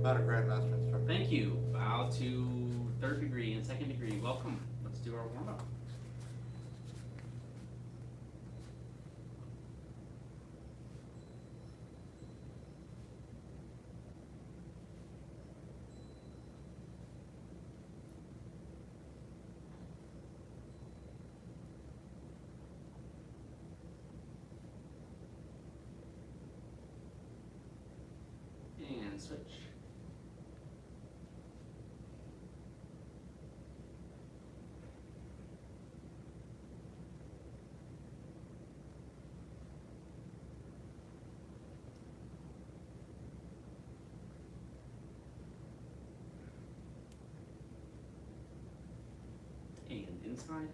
Not a Grand Master instructor. Thank you. Bow to third degree and second degree. Welcome. Let's do our warm up. And switch. And inside.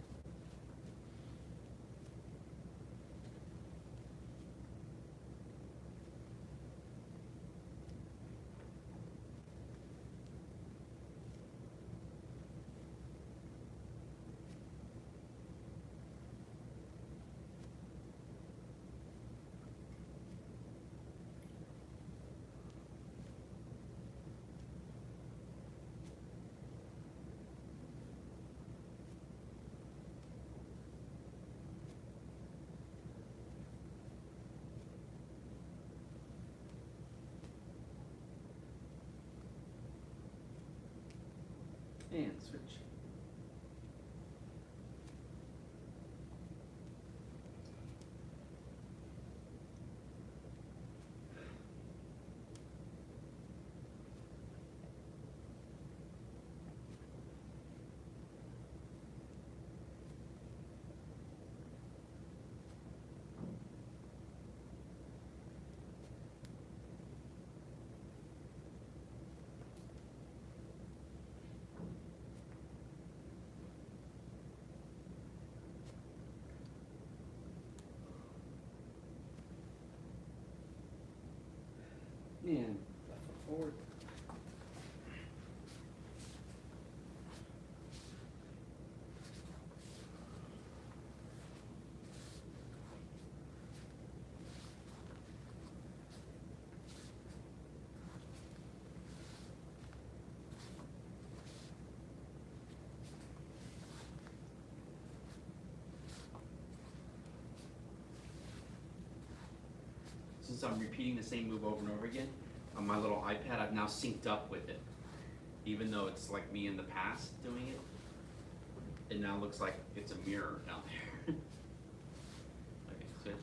And switch. And left foot forward. Since I'm repeating the same move over and over again, on my little iPad, I've now synced up with it. Even though it's like me in the past doing it, it now looks like it's a mirror down there. Okay, switch.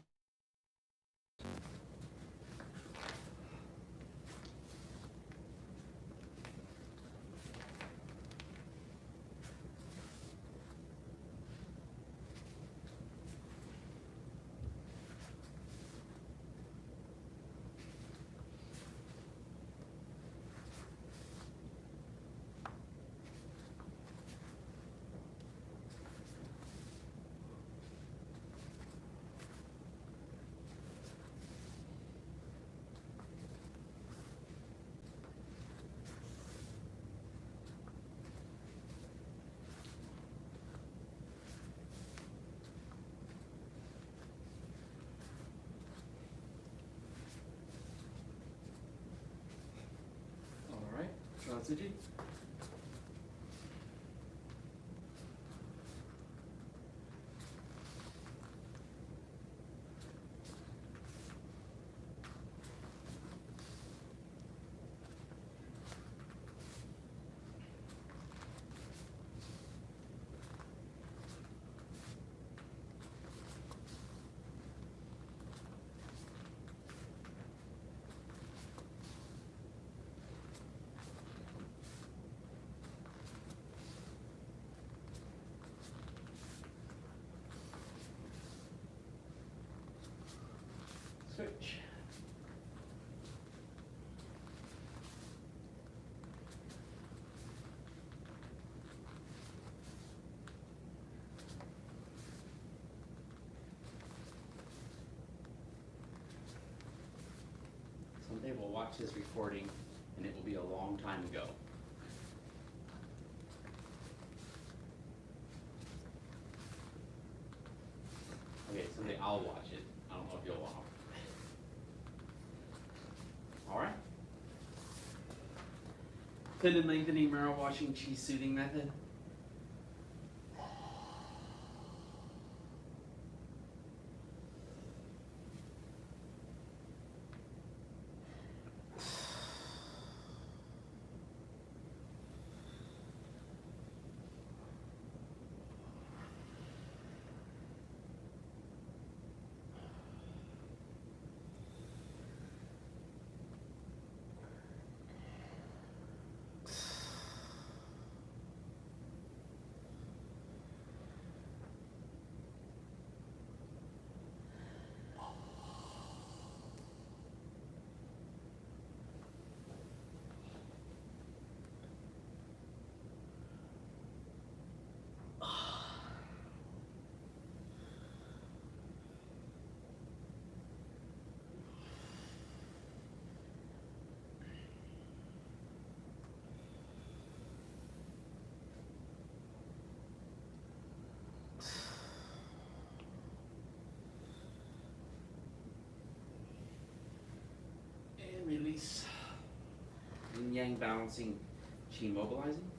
All right, transition. Switch. Someday we'll watch this recording and it will be a long time ago. Okay, someday I'll watch it. I don't know if you'll watch it. All right. Tendon lengthening, marrow washing, cheese soothing method. And release. Yin yang balancing, qi mobilizing.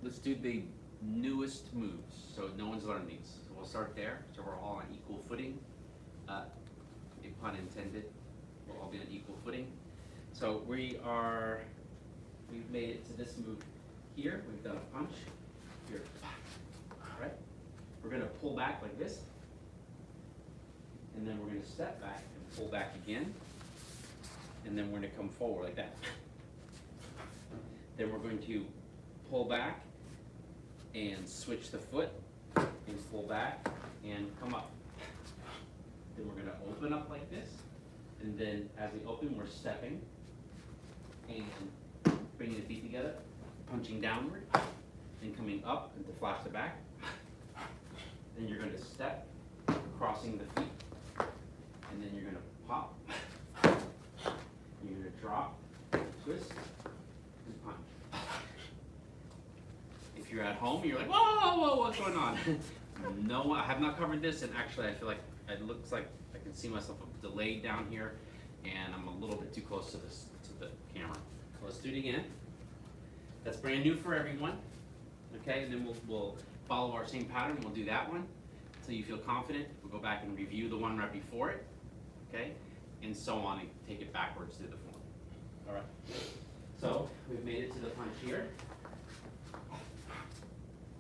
Let's do the newest moves. So no one's learned these. So we'll start there. So we're all on equal footing. A pun intended. We'll all be on equal footing. So we've made it to this move here. We've done a punch. Here. All right. We're gonna pull back like this. And then we're gonna step back and pull back again. And then we're gonna come forward like that. Then we're going to pull back and switch the foot and pull back and come up. Then we're gonna open up like this. And then as we open, we're stepping and bringing the feet together, punching downward, and coming up and to flash the back. Then you're gonna step, crossing the feet, and then you're gonna pop. You're gonna drop, twist, and punch. If you're at home, you're like, whoa, what's going on? No, I have not covered this, and actually I feel like it looks like I can see myself delayed down here, and I'm a little bit too close to the camera. So let's do it again. That's brand new for everyone. Okay, and then we'll follow our same pattern. We'll do that one until you feel confident. We'll go back and review the one right before it. Okay, and so on, and take it backwards through the form. All right. So we've made it to the punch here.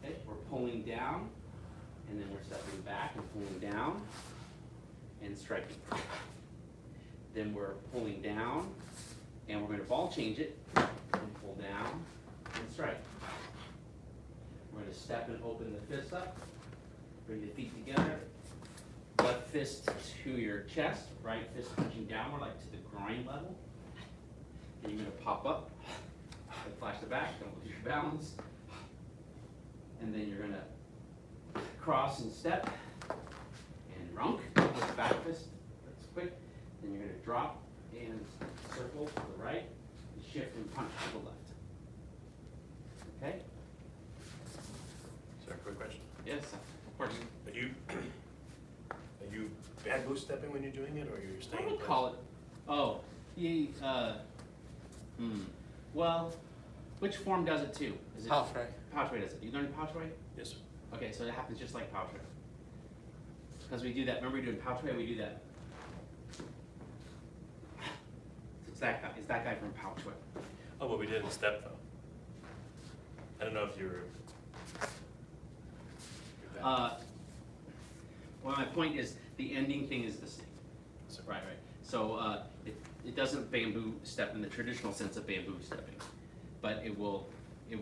Okay, we're pulling down, and then we're stepping back and pulling down and striking. Then we're pulling down, and we're going to ball change it and pull down and strike. We're going to step and open the fist up, bring the feet together, left fist to your chest, right fist punching downward like to the groin level. Then you're going to pop up and flash the back, don't lose your balance. And then you're going to cross and step and runk with the back fist. That's quick. Then you're going to drop and circle to the right, and shift and punch to the left. Okay? Sir, quick question. Yes, of course. Are you bad boot stepping when you're doing it, or you're staying I in would place? call it. Well, which form does it too? Is it Pouchway. Pouchway does it. You learned Pouchway? Yes, sir. Okay, so it happens just like Pow Tray. Because we do that, remember we do in Pow Tray, we do that. It's that guy from Pow Tray. Oh, but we did in step though. I don't know if you were. Well, my point is, the ending thing is the same. Right. So it doesn't bamboo step in the traditional sense of bamboo stepping, but it will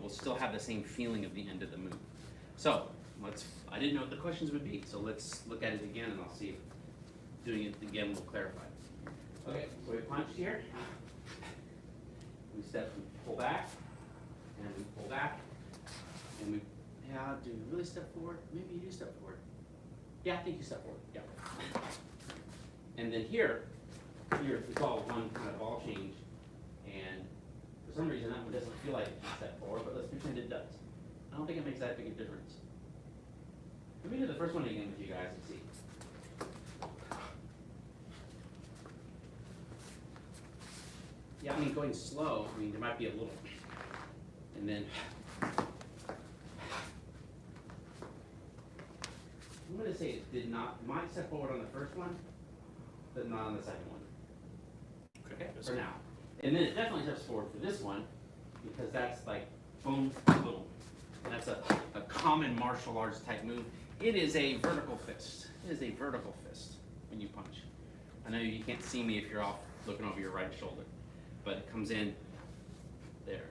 still have the same feeling of the end of the move. So I didn't know what the questions would be, so let's look at it again and I'll see if doing it again will clarify. Okay, so we punched here. We step, we pull back, and we pull back, and we, do you really step forward? Maybe you do step forward. Yeah, I think you step forward, yeah. And then here it's all one kind of ball change, and for some reason that one doesn't feel like it's a step forward, but let's pretend it does. I don't think it makes that big a difference. Let me do the first one again with you guys and see. Yeah, I mean, going slow, I mean, there might be a little, and then, I'm gonna say it did not, it might step forward on the first one, but not on the second one. Okay, for now. And then it definitely steps forward for this one, because that's like, boom, boom. And that's a common martial arts type move. It is a vertical fist. It is a vertical fist when you punch. I know you can't see me if you're off looking over your right shoulder, but it comes in there.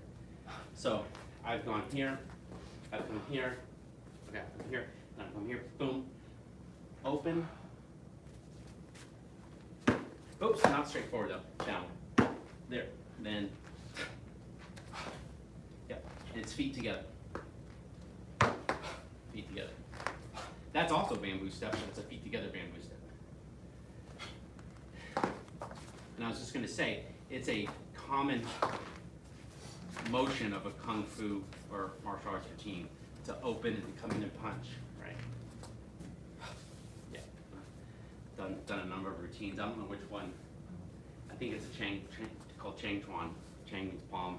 So I've gone here, I've come here, okay, I've come here, and I've come here, boom, open. Oops, not straightforward though, down, there, then, yep, and it's feet together. Feet together. That's also bamboo step, but it's a feet together bamboo step. And I was just gonna say, it's a common motion of a kung fu or martial arts routine to open and come in and punch, right? Yeah. Done a number of routines. I don't know which one. I think it's a called Chang Chuan. Chang means palm,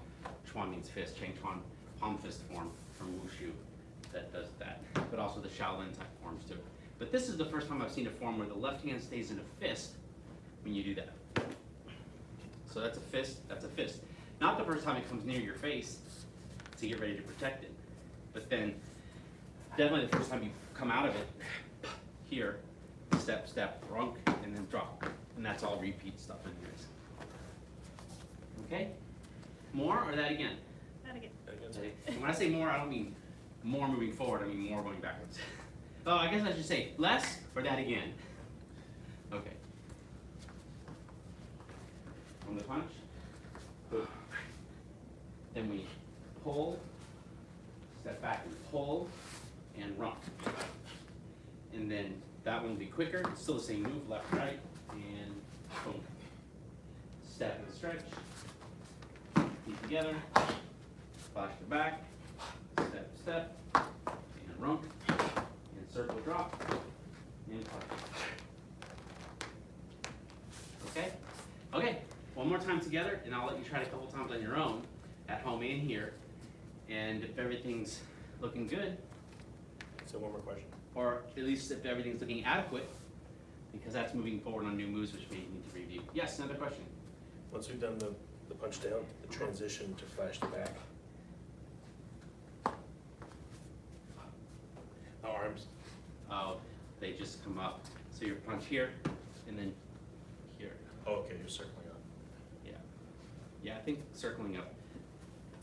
Chuan means fist. Chang Chuan, palm fist form from Wushu that does that. But also the Shaolin type forms too. But this is the first time I've seen a form where the left hand stays in a fist when you do that. So that's a fist, that's a fist. Not the first time it comes near your face to get ready to protect it, but then definitely the first time you come out of it, here, step, step, runk, and then drop. And that's all repeat stuff anyways. Okay? More or that again? That again. Okay. And when I say more, I don't mean more moving forward, I mean more going backwards. Oh, I guess I should say less or that again. Okay. On the punch, boom. Then we pull, step back and pull, and run. And then that one will be quicker. It's still the same move, left, right, and boom. Step and stretch, feet together, flash to back, step, step, and runk, and circle drop, and punch. Okay? Okay, one more time together, and I'll let you try it a couple times on your own, at home and here. And if everything's looking good, So one more question. or at least if everything's looking adequate, because that's moving forward on new moves, which we need to review. Yes, another question? Once we've done the punch down, the transition to flash to back. The arms. Oh, they just come up. So you punch here, and then here. Oh, okay, you're circling up. Yeah. Yeah, I think circling up.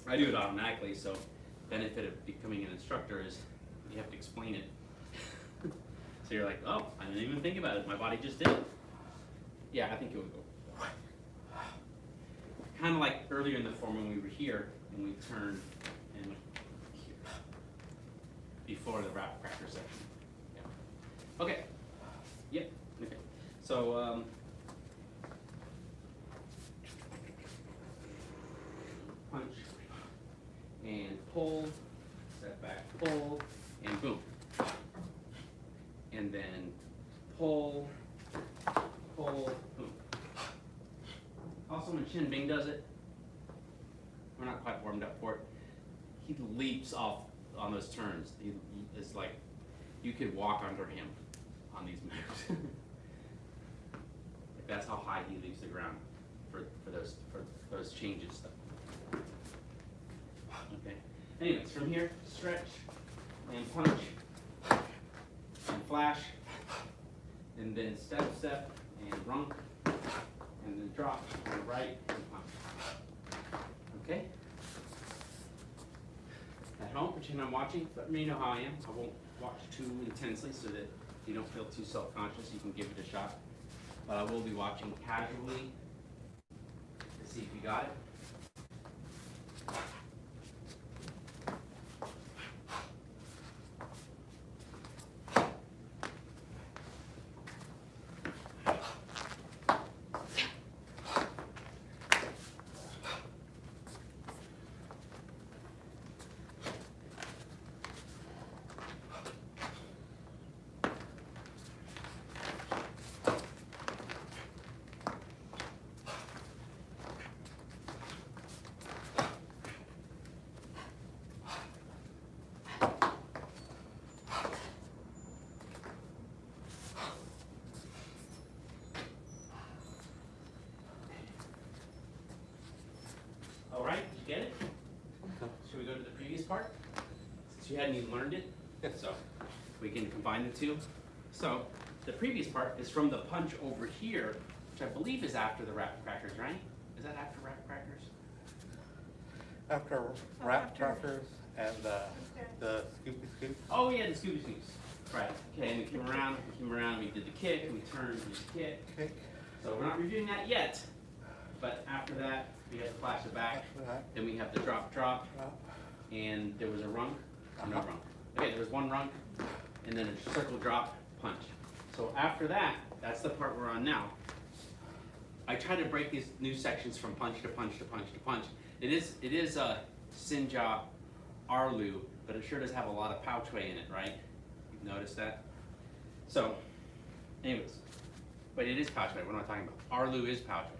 I do it automatically, so benefit of becoming an instructor is you have to explain it. So you're like, oh, I didn't even think about it. My body just did it. Yeah, I think it would go. Kind of like earlier in the form when we were here and we turned and went here. Before the wrap cracker section. Yeah. Okay. Yep. Okay. So punch and pull, step back, pull, and boom. And then pull, pull, boom. Also when Chen Bing does it, we're not quite warmed up for it, he leaps off on those turns. It's like you could walk under him on these moves. Like that's how high he leaves the ground for those changes. Okay. Anyways, from here, stretch and punch and flash, and then step and runk, and then drop and right and punch. Okay. At home, pretend I'm watching. Let me know how I am. I won't watch too intensely so that you don't feel too self-conscious. You can give it a shot. But I will be watching casually to see if you got it. All right, did you get it? Should we go to the previous part? Since you hadn't even learned it, so we can combine the two. So the previous part is from the punch over here, which I believe is after the wrap crackers, right? Is that after wrap crackers? After wrap crackers and the scoopy scoop. Oh yeah, the Scooby Scoops. Right. Okay, and we came around, we did the kick, we turned, we did the kick. Kick. So we're not reviewing that yet, but after that, we have to flash it back. Then we have the drop, and there was a runk, no runk. Okay, there was one runk, and then a circle drop, punch. So after that, that's the part we're on now. I try to break these new sections from punch to punch to punch to punch. It is a Xinjia Erlu, but it sure does have a lot of pouchway in it, right? You've noticed that? So, anyways, but it is pouchway. What am I talking about? Erlu is pouchway.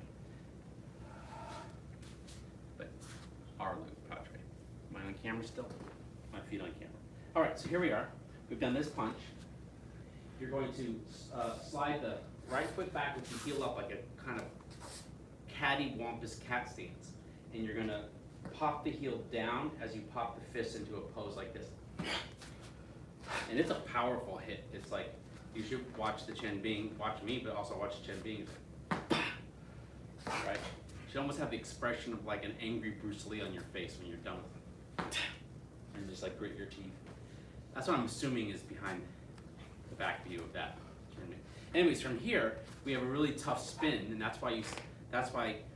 But Erlu, pouchway. Am I on camera still? My feet on camera. All right, so here we are. We've done this punch. You're going to slide the right foot back with your heel up like a kind of catty-wampus cat stance. And you're gonna pop the heel down as you pop the fist into a pose like this. And it's a powerful hit. It's like, you should watch the Chen Bing, watch me, but also watch Chen Bing. Right? You should almost have the expression of like an angry Bruce Lee on your face when you're done with it. And just like grit your teeth. That's what I'm assuming is behind the back view of that. Anyways, from here, we have a really tough spin, and that's why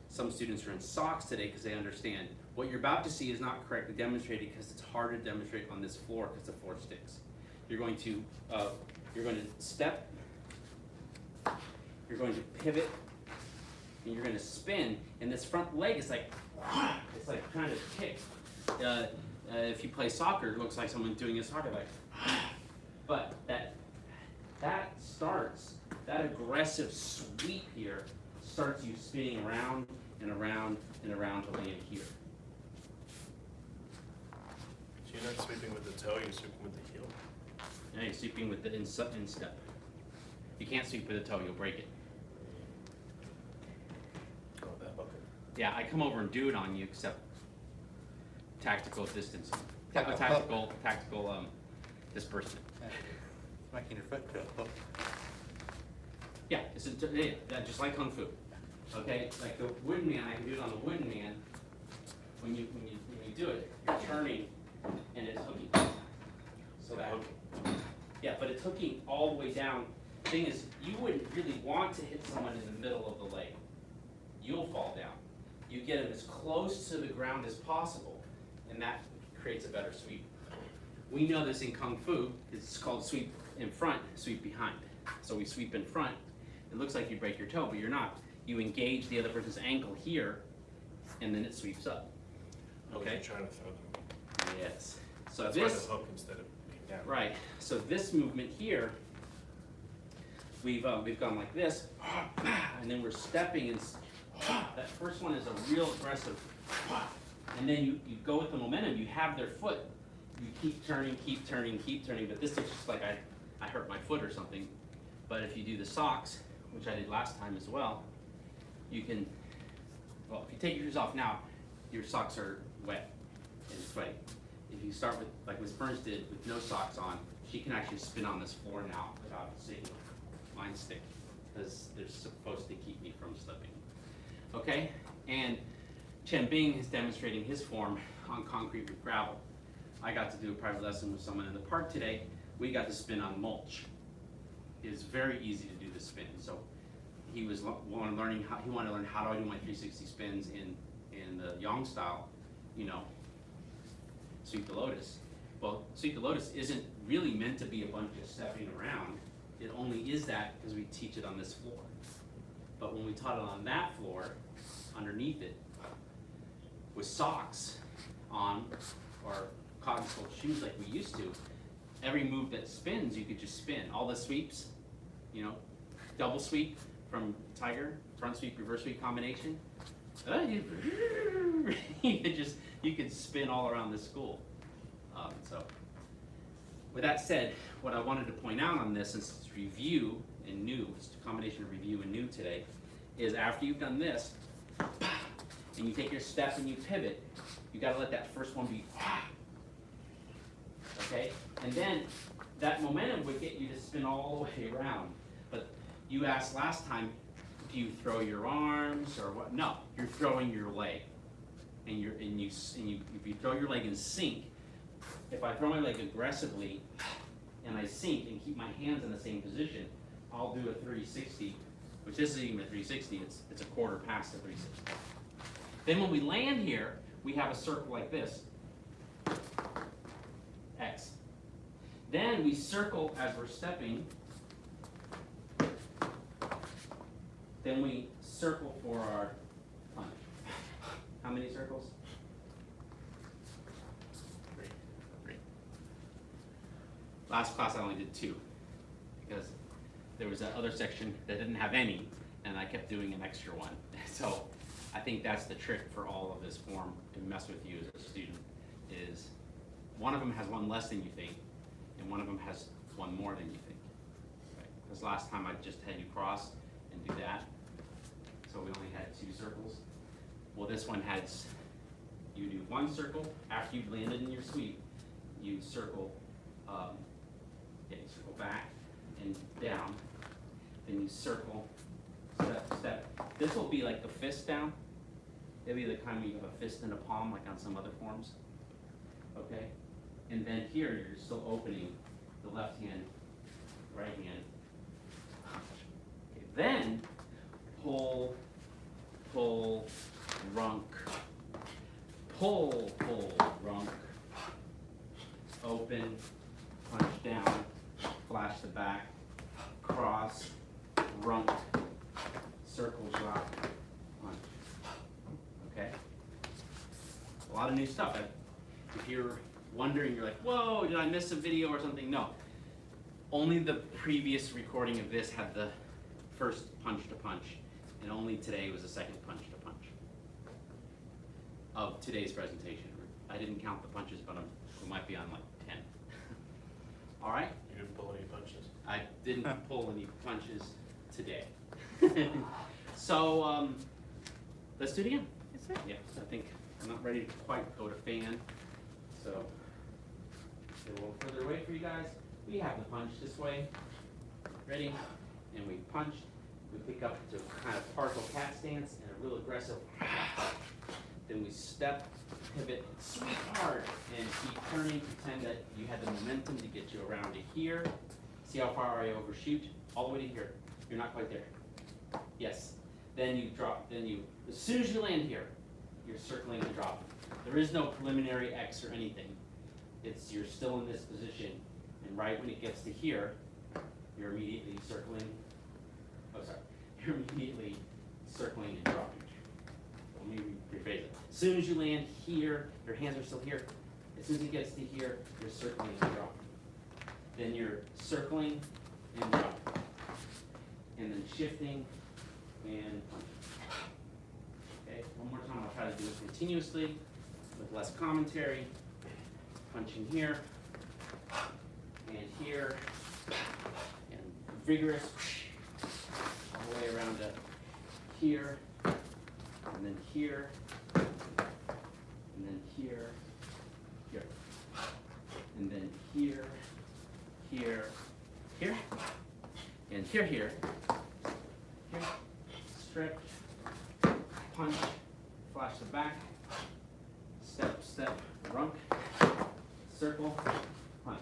some students are in socks today, because they understand what you're about to see is not correctly demonstrated because it's hard to demonstrate on this floor because the floor sticks. You're going to step, you're going to pivot, and you're going to spin, and this front leg is like, it's like trying to kick. If you play soccer, it looks like someone doing a soccer leg. But that starts, that aggressive sweep here starts you spinning around and around and around to land here. So you're not sweeping with the toe, you're sweeping with the heel? Now you're sweeping with the instep. You can't sweep with the toe, you'll break it. Oh, that bucket. Yeah, I come over and do it on you, except tactical distancing. Like a Tactical disbursement. Making your foot to a hook. Yeah, just like Kung Fu. Okay, like the wooden man, I can do it on the wooden man. When you do it, you're turning and it's hooking. So that, yeah, but it's hooking all the way down. Thing is, you wouldn't really want to hit someone in the middle of the leg. You'll fall down. You get them as close to the ground as possible, and that creates a better sweep. We know this in Kung Fu. It's called sweep in front, sweep behind. So we sweep in front. It looks like you break your toe, but you're not. You engage the other person's ankle here, and then it sweeps up. Okay? You're trying to throw them. Yes. So That's why the hook instead of being down. right. So this movement here, we've gone like this, and then we're stepping, and that first one is a real aggressive, and then you go with the momentum. You have their foot you keep turning, but this looks just like I hurt my foot or something. But if you do the socks, which I did last time as well, you can, well, if you take your shoes off now, your socks are wet and sweaty. If you start with, like Ms. Burns did, with no socks on, she can actually spin on this floor now without seeing mine stick, because they're supposed to keep me from slipping. Okay, and Chen Bing is demonstrating his form on concrete with gravel. I got to do a private lesson with someone in the park today. We got to spin on mulch. It is very easy to do the spin. So he was wanted to learn how do I do my 360 spins in the Yang style, you know, sweep the lotus. Well, sweep the lotus isn't really meant to be a bunch of stepping around. It only is that because we teach it on this floor. But when we taught it on that floor, underneath it, with socks on or cotton-soled shoes like we used to, every move that spins, you could just spin. All the sweeps, you know, double sweep from Tiger, front sweep, reverse sweep combination. You could spin all around the school. So, with that said, what I wanted to point out on this, since it's review and new, it's a combination of review and new today, is after you've done this, and you take your step and you pivot, you gotta let that first one be, okay? And then that momentum would get you to spin all the way around. But you asked last time, do you throw your arms or what? No, you're throwing your leg. And if you throw your leg and sink, if I throw my leg aggressively and I sink and keep my hands in the same position, I'll do a 360, which isn't even a 360, it's a quarter past a 360. Then when we land here, we have a circle like this, X. Then we circle as we're stepping. Then we circle for our punch. How many circles? 3. Last class I only did 2 because there was that other section that didn't have any, and I kept doing an extra one. So I think that's the trick for all of this form to mess with you as a student, is one of them has one less than you think, and one of them has one more than you think. Right? Because last time I just had you cross and do that, so we only had 2 circles. Well, this one has, you do 1 circle after you've landed in your sweep, you circle, you circle back and down, then you circle, step. This will be like the fist down. It'll be the kind where you have a fist and a palm, like on some other forms. Okay? And then here, you're still opening the left hand, right hand. Okay, then, pull, runk. Pull, runk. Open, punch down, flash the back, cross, runk, circle, drop, punch. Okay? A lot of new stuff. If you're wondering, you're like, whoa, did I miss a video or something? No. Only the previous recording of this had the first punch to punch, and only today was the second punch to punch of today's presentation. I didn't count the punches, but we might be on like 10. All right? You didn't pull any punches? I didn't pull any punches today. So, let's do it again. Yes, sir. Yeah, I think I'm not ready to quite go to fan, so get a little further away for you guys. We have the punch this way. Ready? And we punch. We pick up to kind of partial cat stance and a real aggressive. Then we step, pivot, sweep hard, and keep turning. Pretend that you had the momentum to get you around to here. See how far I overshoot? All the way to here. You're not quite there. Yes. Then you drop. Then you, as soon as you land here, you're circling and dropping. There is no preliminary X or anything. It's, you're still in this position, and right when it gets to here, you're immediately circling. Oh, sorry. You're immediately circling and dropping. Let me rephrase it. As soon as you land here, your hands are still here. As soon as it gets to here, you're circling and dropping. Then you're circling and dropping. And then shifting and punching. Okay, one more time. I'll try to do it continuously with less commentary. punching here, and here, and vigorous, all the way around to here, and then here, and then here, here, and then here, here, here, and here, here, stretch, punch, flash the back, step, step, runk, circle, punch.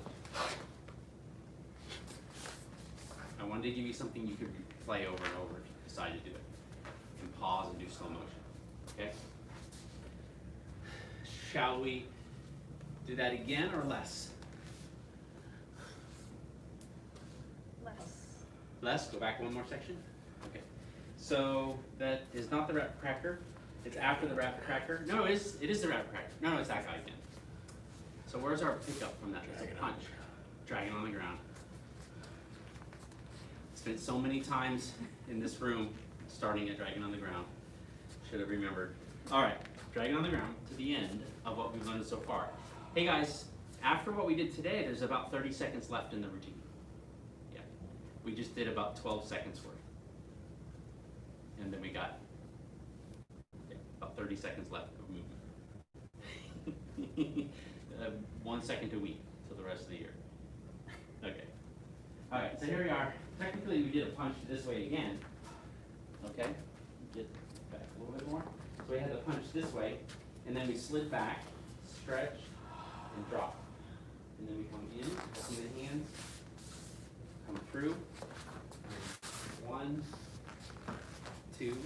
I wanted to give you something you could play over and over if you decide to do it. You can pause and do slow motion, okay? Shall we do that again or less? Less, go back one more section? Okay. So that is not the rap cracker. It's after the rap cracker. No, it is the rap cracker. No, it's that guy again. So where's our pickup from that? It's a punch. Dragon on the ground. Spent so many times in this room starting at dragon on the ground. Should have remembered. All right, dragon on the ground to the end of what we've learned so far. Hey guys, after what we did today, there's about 30 seconds left in the routine. Yeah, we just did about 12 seconds worth. And then we got about 30 seconds left of movement. 1 second a week till the rest of the year. Okay. All right, so here we are. Technically, we did a punch this way again. Okay, get back a little bit more. So we had the punch this way, and then we slid back, stretch, and drop. And then we come in, see the hands, come through. 1, 2,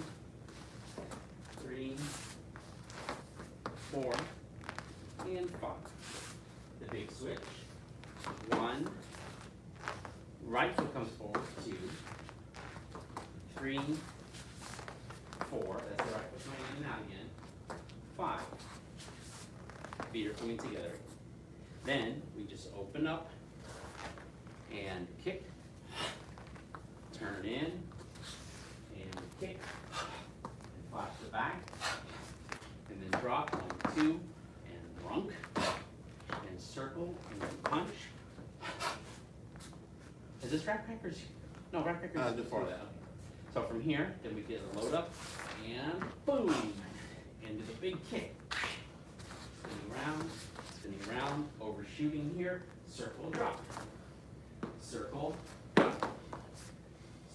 3, 4, and 5. The big switch. 1. Right foot comes forward. 2, 3, 4. That's the right foot going in and out again. 5. Feet are coming together. Then we just open up and kick, turn in, and kick, and flash the back, and then drop 1, 2, and runk, and circle, and then punch. Is this rat crackers? No, rat crackers is before that. So from here, then we get a load up, and boom, into the big kick. Spinning around, overshooting here, circle, drop. Circle, drop.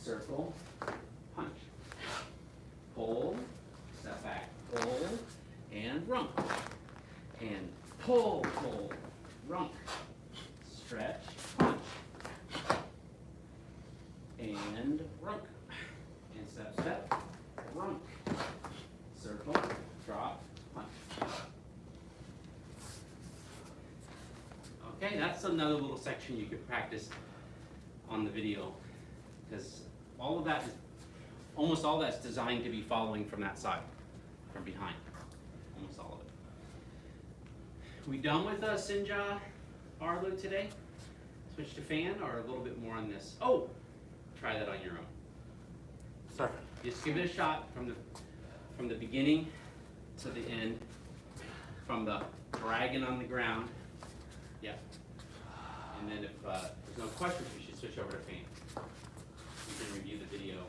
Circle, punch. Pull, step back, pull, and runk. And pull, runk. Stretch, punch. And runk. And step, step, runk. Circle, drop, punch. Okay, that's another little section you could practice on the video, because all of that is, almost all that's designed to be following from that side, from behind, almost all of it. We done with Xinjia Erlu today? Switch to fan, or a little bit more on this? Oh, try that on your own. Sorry. Just give it a shot from the beginning to the end, from the dragon on the ground. Yeah. And then if there's no questions, we should switch over to fan. We can review the video.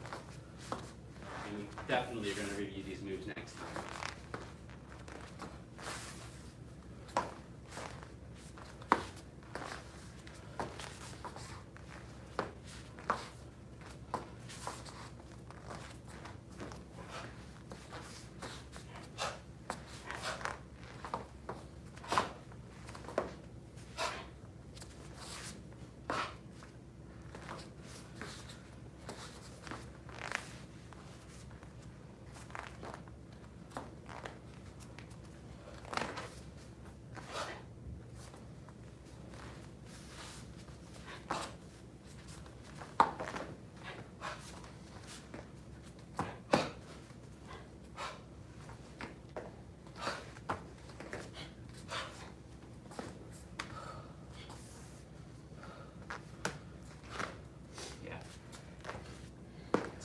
And we definitely are going to review these moves next time.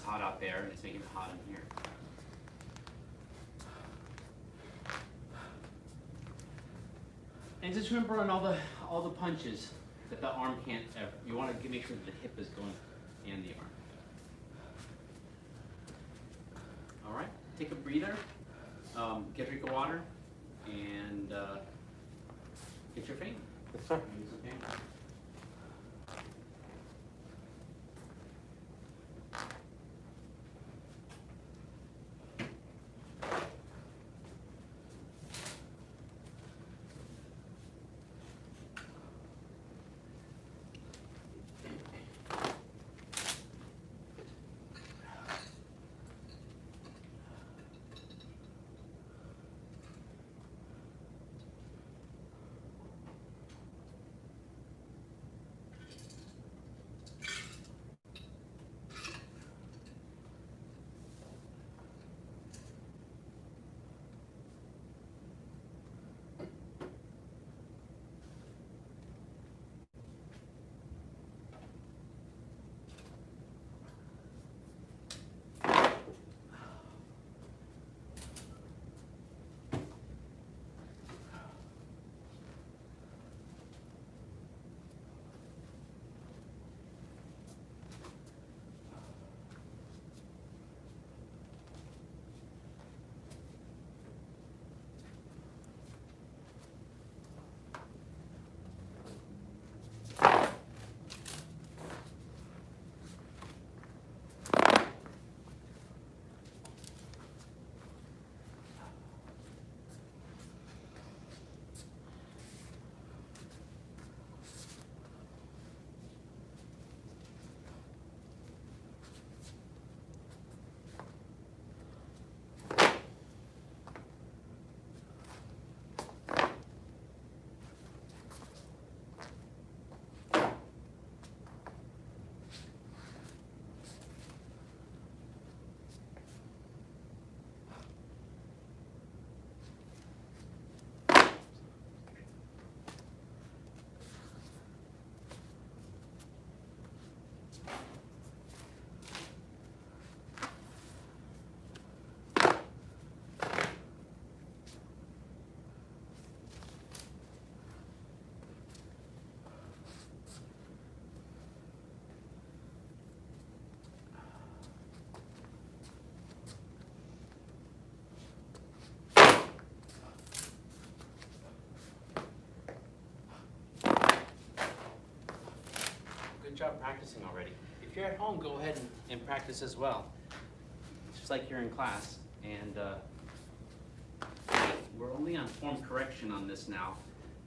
Hot out there, and it's making it hot in here. And just remember on all the punches that the arm can't ever, you want to make sure that the hip is going and the arm. All right, take a breather, get a drink of water, and get your fan. Yes, sir. Use the fan. Good job practicing already. If you're at home, go ahead and practice as well. Just like you're in class. And we're only on form correction on this now.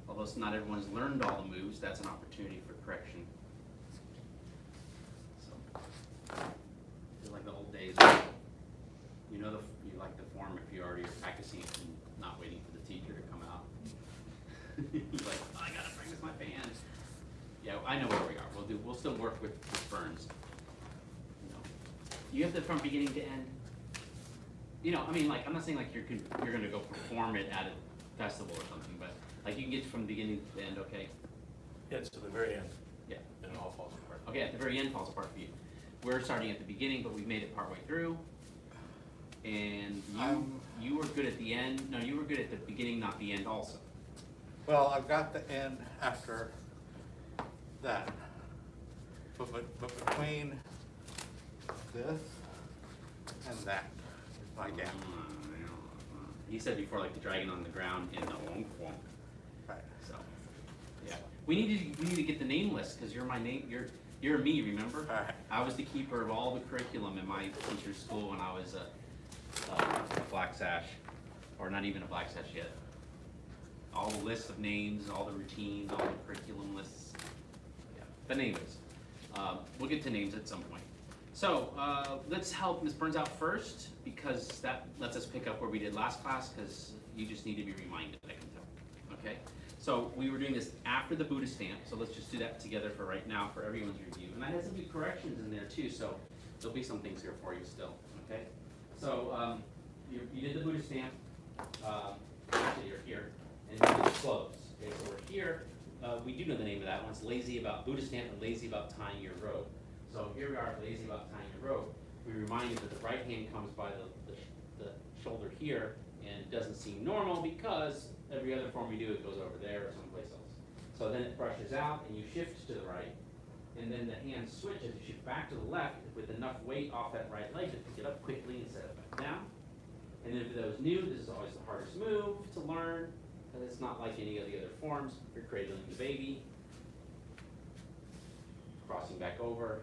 Although not everyone's learned all the moves, that's an opportunity for correction. So, feel like the old days. You know you like the form if you already are practicing it and not waiting for the teacher to come out. You're like, oh, I gotta practice my band. Yeah, I know where we are. We'll still work with Burns. You know, you have the from beginning to end. You know, I mean, like I'm not saying like you're gonna go perform it at a festival or something, but like you can get from the beginning to the end. Okay. Yeah, it's to the very end. Yeah. And it all falls apart. Okay, at the very end falls apart for you. We're starting at the beginning, but we've made it partway through. And you were good at the end. No, you were good at the beginning, not the end also. Well, I've got the end after that. But between this and that is my gap. He said before, like the dragon on the ground in the long form. Right. So, yeah, we need to get the name list because you're my name. You're me. Remember? All right. I was the keeper of all the curriculum in my teacher's school when I was a black sash, or not even a black sash yet. All the lists of names, all the routines, all the curriculum lists. Yeah, the name list. We'll get to names at some point. So let's help Ms. Burns out first because that lets us pick up where we did last class because you just need to be reminded, I can tell. Okay? So we were doing this after the Buddha stamp, so let's just do that together for right now for everyone's review. And I had some good corrections in there too, so there'll be some things here for you still. Okay? So you did the Buddha stamp. Actually, you're here. And you did the close. Okay, so we're here. We do know the name of that one. It's lazy about Buddha stamp and lazy about tying your rope. So here we are, lazy about tying your rope. We remind you that the right hand comes by the shoulder here, and it doesn't seem normal because every other form we do, it goes over there or someplace else. So then it brushes out and you shift to the right, and then the hand switches, you shift back to the left with enough weight off that right leg to pick it up quickly and set it back down. And then for those new, this is always the hardest move to learn, because it's not like any of the other forms. You're cradling the baby, crossing back over.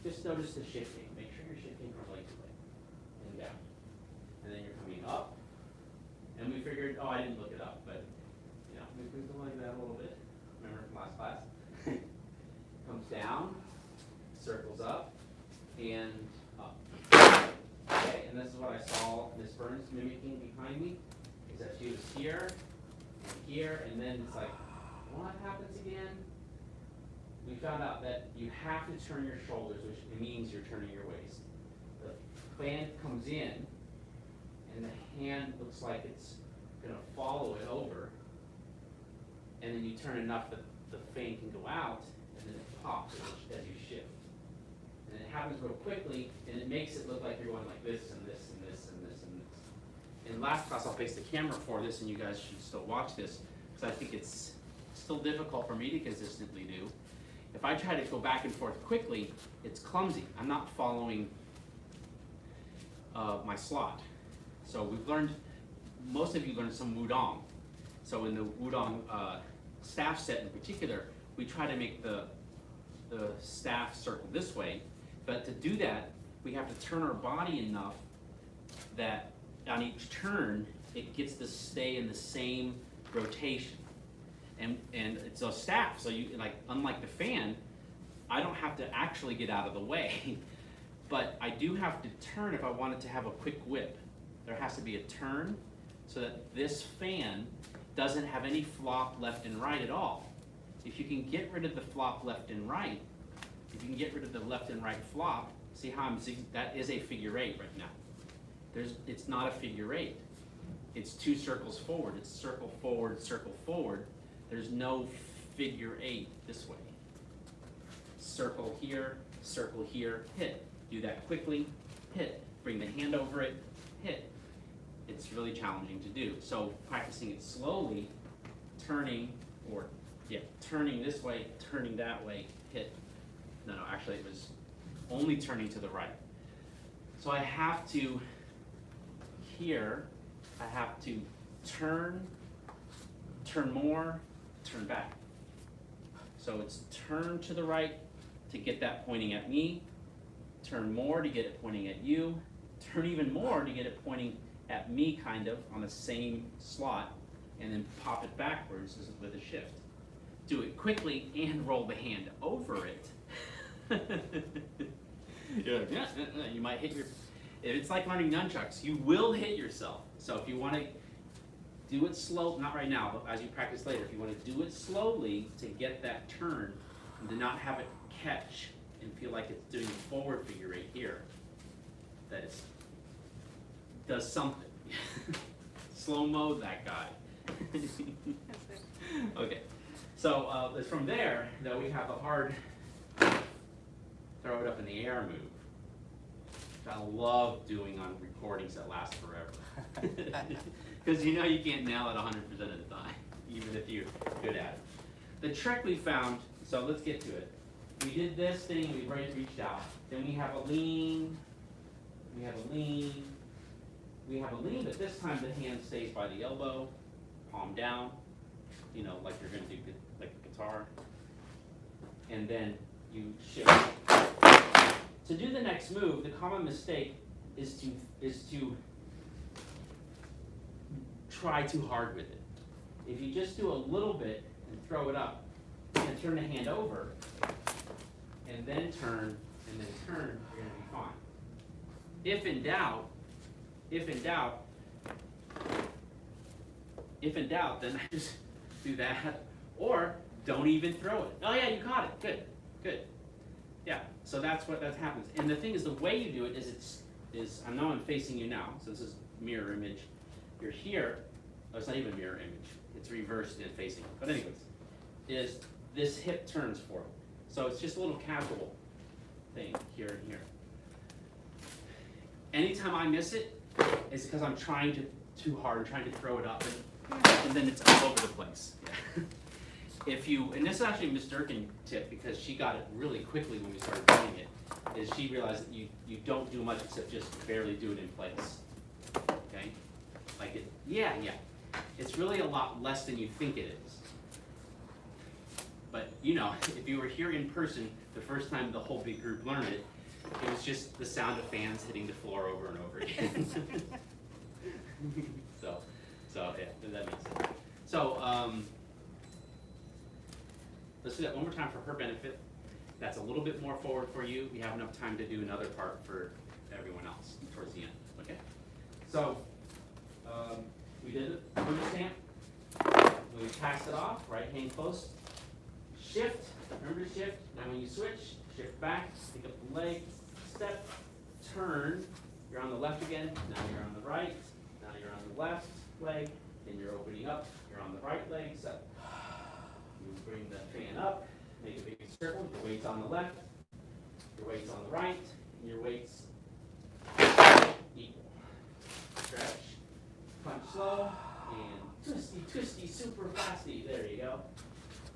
Just notice the shifting. Make sure you're shifting from leg to leg and down. And then you're coming up. And we figured, oh, I didn't look it up, but you know, we do like that a little bit. Remember from last class? Comes down, circles up, and up. Okay, and this is what I saw Miss Burns mimicking behind me, is that she was here, and then it's like, what happens again? We found out that you have to turn your shoulders, which means you're turning your waist. The fan comes in, and the hand looks like it's gonna follow it over, and then you turn enough that the fan can go out, and then it pops as you shift. And it happens real quickly, and it makes it look like you're going like this and this and this and this and this. In last class, I'll face the camera for this, and you guys should still watch this, because I think it's still difficult for me to consistently do. If I try to go back and forth quickly, it's clumsy. I'm not following my slot. So we've learned, most of you learned some wudong. So in the wudong staff set in particular, we try to make the staff circle this way, but to do that, we have to turn our body enough that on each turn, it gets to stay in the same rotation. And it's a staff, so you, like, unlike the fan, I don't have to actually get out of the way, but I do have to turn if I wanted to have a quick whip. There has to be a turn so that this fan doesn't have any flop left and right at all. If you can get rid of the flop left and right, if you can get rid of the left and right flop, see how I'm that is a figure eight right now. It's not a figure eight. It's two circles forward. It's circle forward, circle forward. There's no figure eight this way. Circle here, hit. Do that quickly, hit. Bring the hand over it, hit. It's really challenging to do. So practicing it slowly, turning this way, turning that way, hit. No, actually it was only turning to the right. So I have to, here, I have to turn more, turn back. So it's turn to the right to get that pointing at me, turn more to get it pointing at you, turn even more to get it pointing at me kind of on the same slot, and then pop it backwards with a shift. Do it quickly and roll the hand over it. You're like, yeah, you might hit your, it's like learning nunchucks, you will hit yourself. So if you want to do it slow, not right now, but as you practice later, if you want to do it slowly to get that turn and to not have it catch and feel like it's doing a forward figure eight here, that it does something. Slow-mo that guy. Okay, so from there, though, we have the hard throw it up in the air move, which I love doing on recordings that last forever. Because you know you can't nail it 100% of the time, even if you're good at it. The trick we found, so let's get to it. We did this thing, we've already reached out. Then we have a lean, we have a lean, we have a lean, but this time the hand stays by the elbow, palm down, you know, like you're gonna do like the guitar. And then you shift. To do the next move, the common mistake is to try too hard with it. If you just do a little bit and throw it up and turn the hand over and then turn and then turn, you're gonna be fine. If in doubt, then I just do that, or don't even throw it. Oh yeah, you caught it, good, good. Yeah, so that's what that happens. And the thing is, the way you do it is I know I'm facing you now, so this is mirror image. You're here, oh, it's not even mirror image, it's reversed and facing. But anyways, is this hip turns forward. So it's just a little casual thing here and here. Anytime I miss it, it's because I'm trying too hard, trying to throw it up. and then it's all over the place. Yeah. If you, and this is actually Miss Durkin tip because she got it really quickly when we started doing it, is she realized that you don't do much except just barely do it in place. Okay? Like it, yeah. It's really a lot less than you think it is. But you know, if you were here in person the first time the whole big group learned it, it was just the sound of fans hitting the floor over and over again. so yeah, that makes sense. So let's do that one more time for her benefit. That's a little bit more forward for you. We have enough time to do another part for everyone else towards the end. Okay? So we did it. Put a stamp. We passed it off. Right hand close. Shift. Remember to shift. Now when you switch, shift back. Pick up the leg. Step. Turn. You're on the left again. Now you're on the right. Now you're on the left leg. Then you're opening up. You're on the right leg. So you bring the fan up. Make a big circle. Your weight's on the left. Your weight's on the right. And your weight's equal. Stretch. Punch slow. And twisty, super fasty. There you go.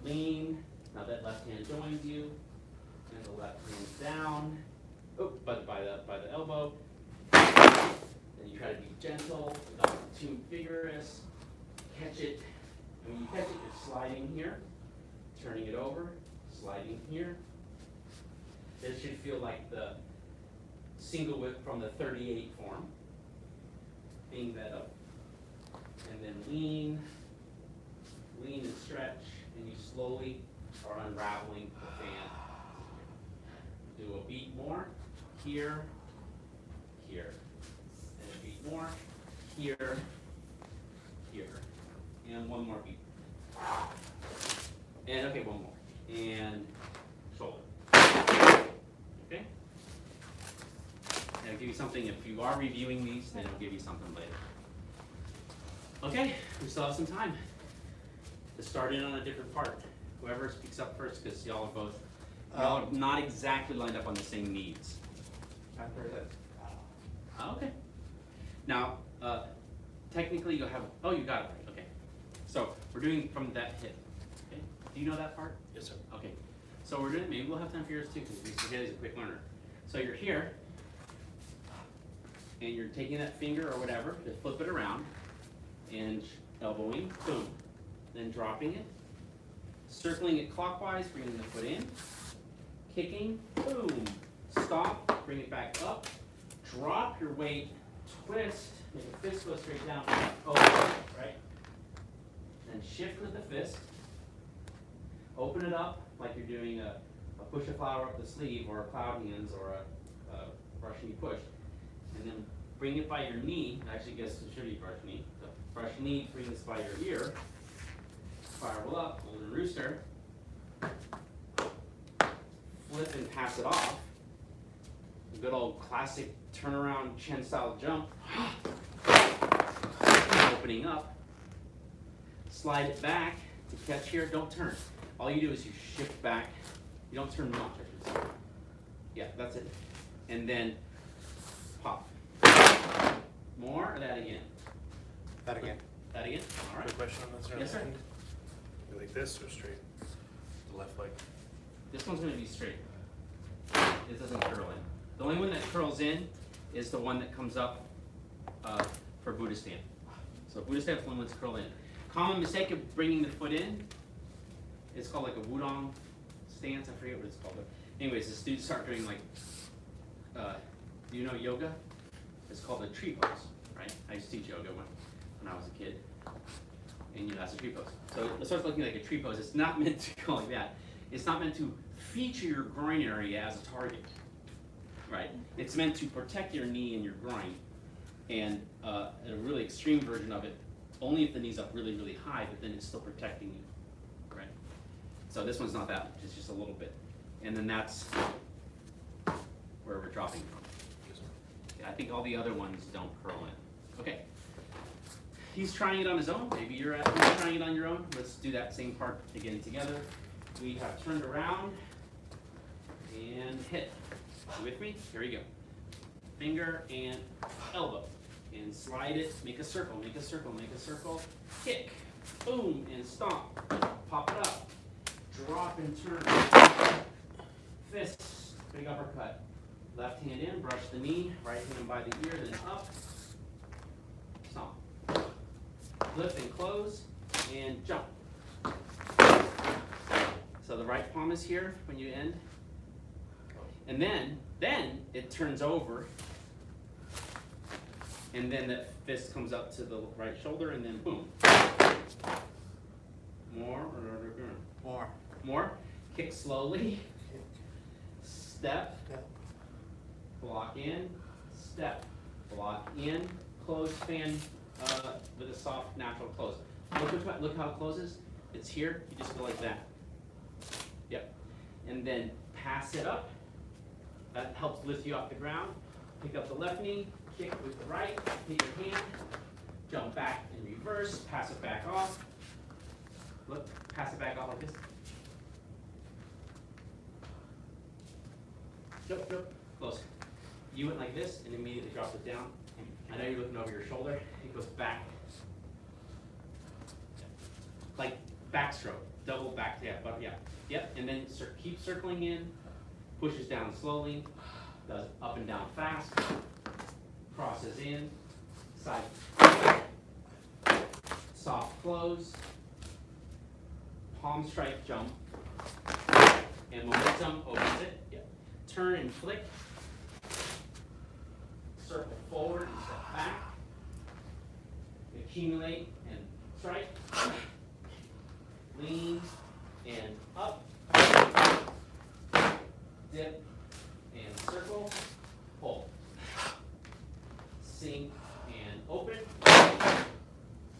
Lean. Now that left hand joins you. And the left hand's down. Oh, by the elbow. Then you try to be gentle, not too vigorous. Catch it. And when you catch it, you're sliding here, turning it over, sliding here. This should feel like the single whip from the 38 form. Being that up. And then lean and stretch, and you slowly are unraveling the fan. Do a beat more, here, and a beat more, here, and one more beat. And okay, one more, and shoulder. Okay? And I'll give you something, if you are reviewing these, then I'll give you something later. Okay, we still have some time to start in on a different part. Whoever speaks up first, because y'all are not exactly lined up on the same needs. After this. Okay. Now, technically you'll have, oh, you got it right, okay. So we're doing from that hip, okay? Do you know that part? Yes, sir. Okay. So we're doing, maybe we'll have time for yours too, because Haley's a quick learner. So you're here, and you're taking that finger or whatever, to flip it around, and elbowing, boom. Then dropping it, circling it clockwise, bringing the foot in, kicking, boom, stop, bring it back up, drop your weight, twist, make the fist go straight down, over, right? Then shift with the fist, open it up like you're doing a push a flower up the sleeve or a cloud hands or a brush knee push, and then bring it by your knee, actually I guess it should be brush knee, so brush knee, bring this by your ear, spiral up, golden rooster, flip and pass it off. A good old classic turnaround Chen style jump. Opening up. Slide it back to catch here. Don't turn. All you do is you shift back. You don't turn much, I should say. Yeah, that's it. And then pop. More or that again? That again. That again? All right. Quick question on that, sir. Yes, sir. You like this or straight? The left leg. This one's going to be straight. It doesn't curl in. The only one that curls in is the one that comes up for Buddha stand. So Buddha stand is the one that's curl in. Common mistake of bringing the foot in, it's called like a Wudong stance. I forget what it's called. But anyways, the students start doing like, do you know yoga? It's called a tree pose, right? I used to teach yoga when I was a kid. And you know, that's a tree pose. So it starts looking like a tree pose. It's not meant to go like that. It's not meant to feature your groin area as a target, right? It's meant to protect your knee and your groin. And a really extreme version of it, only if the knee's up really, really high, but then it's still protecting you, right? So this one's not that much, it's just a little bit. And then that's where we're dropping from. I think all the other ones don't curl in. Okay. He's trying it on his own. Maybe you're trying it on your own. Let's do that same part again together. We have turned around and hit. You with me? Here we go. Finger and elbow. and slide it, make a circle, make a circle, make a circle, kick, boom, and stomp, pop it up, drop and turn, fist, big uppercut, left hand in, brush the knee, right hand by the ear, then up, stomp, lift and close, and jump. So the right palm is here when you end, and then it turns over, and then the fist comes up to the right shoulder, and then boom. More. Kick slowly. Step. Block in. Step. Block in. Close fan with a soft, natural close. Look how it closes. It's here. You just go like that. Yep. And then pass it up. That helps lift you off the ground. Pick up the left knee. Kick with the right, hit your hand, jump back in reverse, pass it back off. Look, pass it back off like this. Jump, close. You went like this and immediately dropped it down. I know you're looking over your shoulder. It goes back. Like backstroke, double back, yeah, but yeah. Yep, and then keep circling in, pushes down slowly, does up and down fast. Crosses in, side, soft close, palm strike jump, and momentum opens it. Yep. Turn and flick, circle forward and step back, accumulate and strike, lean and up, dip and circle, pull. Sink and open,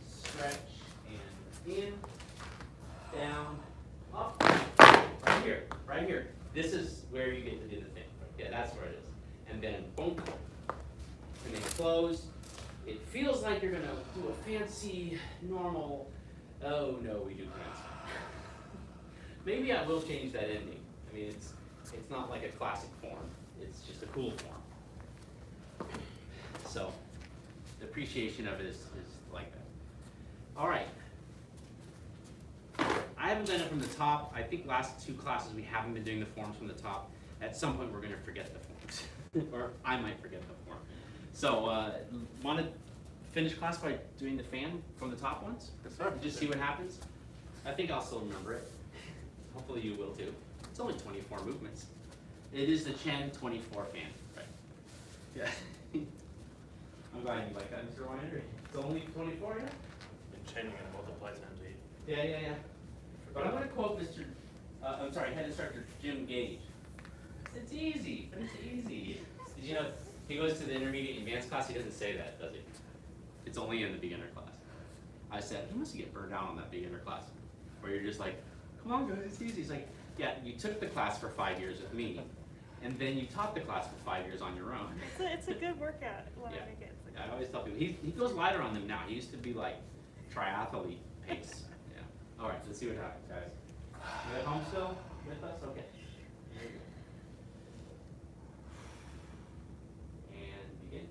stretch and in, down, up, right here. This is where you get to do the thing. Yeah, that's where it is. And then boom, and then close. It feels like you're gonna do a fancy, normal, oh no, we do fancy. Maybe I will change that ending. I mean, it's not like a classic form. It's just a cool form. So the appreciation of it is like that. All right. I haven't done it from the top. I think last 2 classes we haven't been doing the forms from the top. At some point we're going to forget the forms, or I might forget the form. So want to finish class by doing the fan from the top ones? Yes, sir. Just see what happens. I think I'll still remember it. Hopefully you will too. It's only 24 movements. It is the Chen 24 fan, right? Yeah. I'm glad you like that, Mr. Winder. It's only 24, yeah? And Chen, you're gonna multiply times 8. Yeah. But I'm going to quote head instructor Jim Gage. It's easy, but it's easy. Did you know, he goes to the intermediate advanced class, he doesn't say that, does he? It's only in the beginner class. I said, he must get burned out on that beginner class, where you're just like, come on guys, it's easy. He's like, yeah, you took the class for 5 years with me, and then you taught the class for 5 years on your own. It's a good workout. Yeah. I always tell people, he goes lighter on them now. He used to be like triathlete pace. Yeah. All right, let's see what happens, guys. You at home still with us? Okay. There you go. And begin.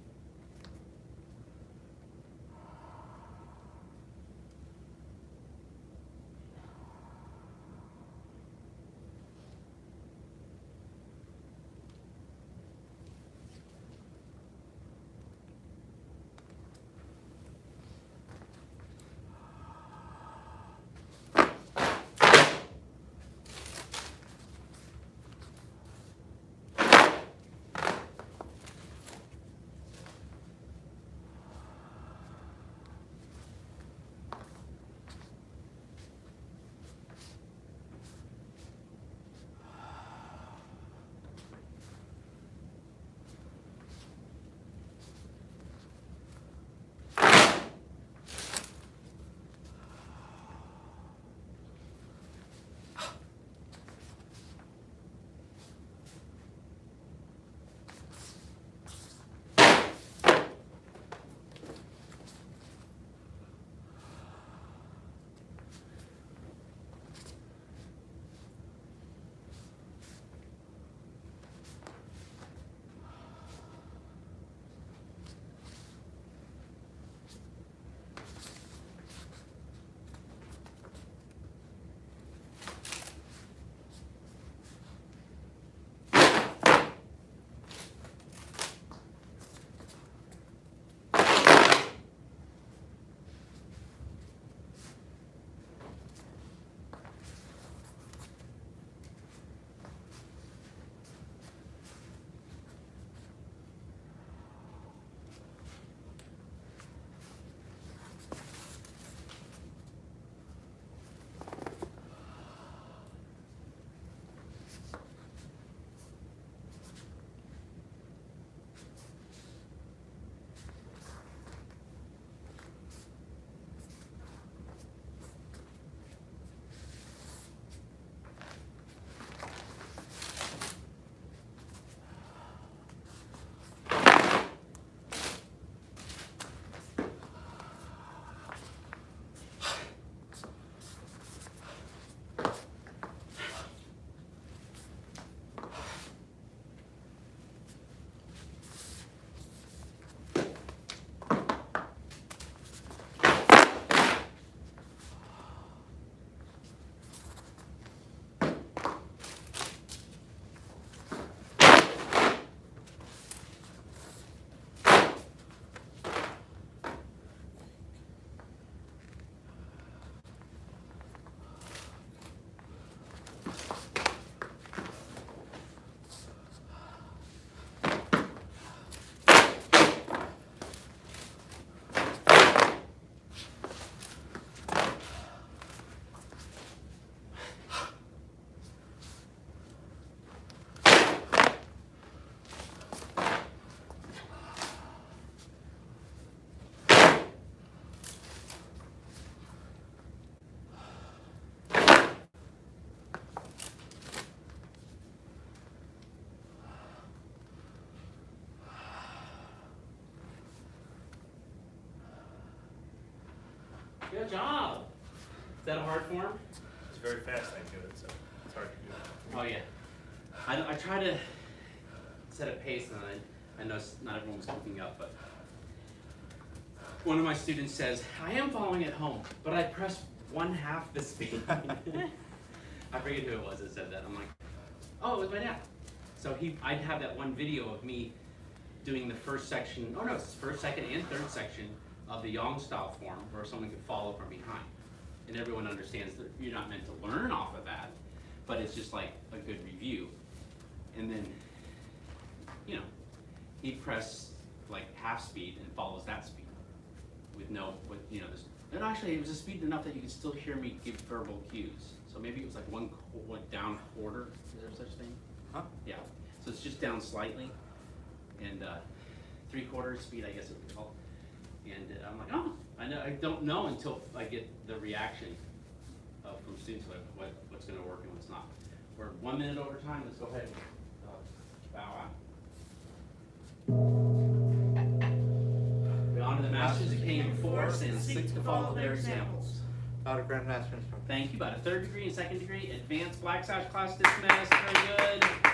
Good job. Is that a hard form? It's very fast, I do it, so it's hard to do. Oh yeah. I try to set a pace, and I know not everyone was keeping up, but one of my students says, I am following at home, but I press 1/2 the speed. I forget who it was that said that. I'm like, oh, it was my dad. So I'd have that one video of me doing the first section, oh no, it's first, second, and third section of the Yang style form where someone could follow from behind. And everyone understands that you're not meant to learn off of that, but it's just like a good review. And then, you know, he'd press like half speed and follows that speed with you know, this. And actually, it was a speed enough that you could still hear me give verbal cues. So maybe it was like one down quarter. Is there such thing? Huh? Yeah. So it's just down slightly, and 3/4 speed, I guess it would be called. And I'm like, oh, I don't know until I get the reaction from students what's going to work and what's not. We're 1 minute over time. Let's go ahead and bow out. We honor the masters that came before us and seek to follow their examples. Out of Grand Master. Thank you. About a 3rd degree and 2nd degree advanced black sash class dismissed. Very good.